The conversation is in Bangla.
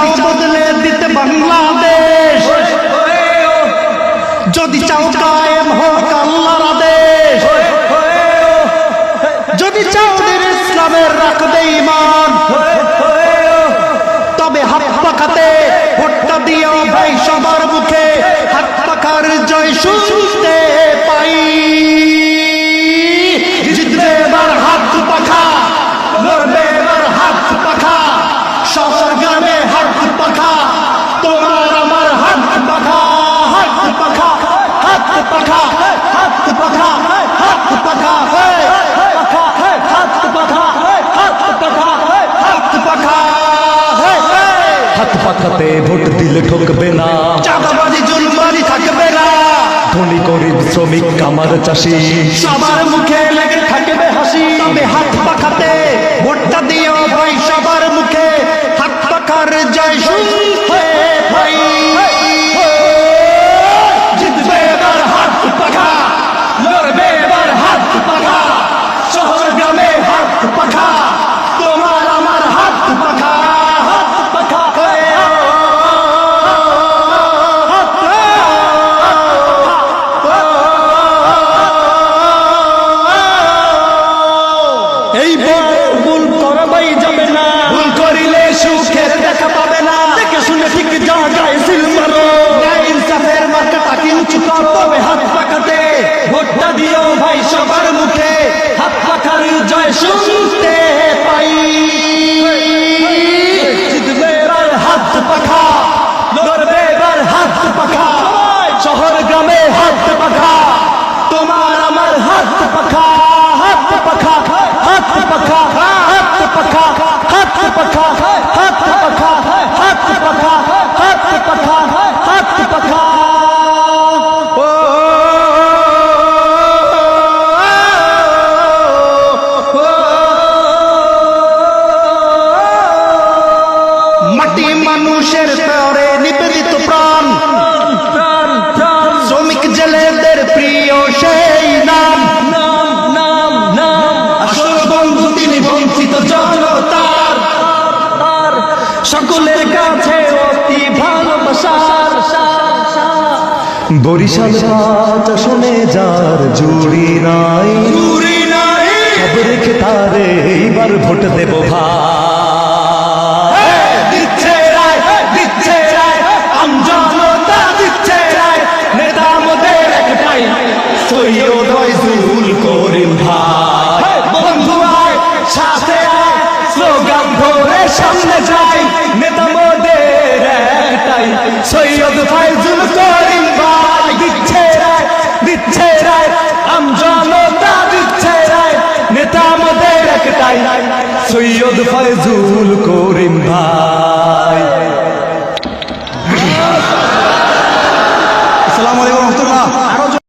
চাও বদলে দিতে বাংলাদেশ, যদি চাও কায়েম হোক আল্লাহর আদেশ, যদি চাও দিন ইসলামের রাখবে ঈমান, তবে হাত পাখাতে ভোটটা দিও ভাই সবার মুখে, হাত পাখার জয় শুনতে পাই। জিতবে এবার হাত পাখা, লড়বে এবার হাত পাখা, শহর গ্রামে হাত পাখা, তোমার আমার হাত পাখা, হাত পাখা, হাত পাখা, হাত পাখা, হাত পাখা, হাত পাখা, হাত পাখা, হাত পাখা। হাত পাখাতে ভোট দিলে ঠকবে না, চাঁদাবাজি জুলবাজি থাকবে না, ধনী গরিব শ্রমিক কামার চাষি সবার মুখে লেগে থাকবে হাসি। তবে হাত পাখাতে ভোটটা দিও ভাই সবার মুখে, হাত পাখার জয় শুনতে পাই। জিতবে এবার হাত পাখা, লড়বে এবার হাত পাখা, শহর গ্রামে হাত পাখা, তোমার আমার হাত পাখা, হাত পাখা, এই ভুল করবাই যাবে না, ভুল করিলে সুখের দেখা পাবে না, দেখে শুনে ঠিক জায়গায় সিল মারো, ইনসাফের মার্কাটা কিঞ্চু করো, তবে হাত পাখাতে ভোটটা দিও ভাই সবার মুখে, হাত পাখার জয় শুনতে পাই। জিতবে এবার হাত পাখা, লড়বে এবার হাত পাখা, শহর গ্রামে হাত পাখা, তোমার আমার হাত পাখা, হাত পাখা, হাত পাখা, হাত পাখা, হাত পাখা, হাত পাখা, হাত পাখা, হাত পাখা, হাত পাখা। মাটি মানুষের পরে নিবেদিত প্রাণ, শ্রমিক জেলেদের প্রিয় সেই নাম, আসল বন্ধু তিনি বঞ্চিত জনতার, সকলের কাছে অতি ভালোবাসার। বরিশাল ৫ আসনে যার জুড়ি নাই, সব রেখে তারে এইবার ভোট দেব ভাই। দিচ্ছে রায়, দিচ্ছে রায়, আমজনতা দিচ্ছে রায়, নেতা মোদের একটাই, সৈয়দ ফয়জুল করিম ভাই। বন্ধু আয়, সাথে আয়, স্লোগান ধরে সামনে যাই, নেতা মোদের একটাই, সৈয়দ ফয়জুল করিম ভাই। দিচ্ছে রায়, দিচ্ছে রায়, আমজনতা দিচ্ছে রায়, নেতা আমাদের একটাই, সৈয়দ ফয়জুল করিম ভাই। আসসালামু আলাইকুম রহমতুল্লাহ।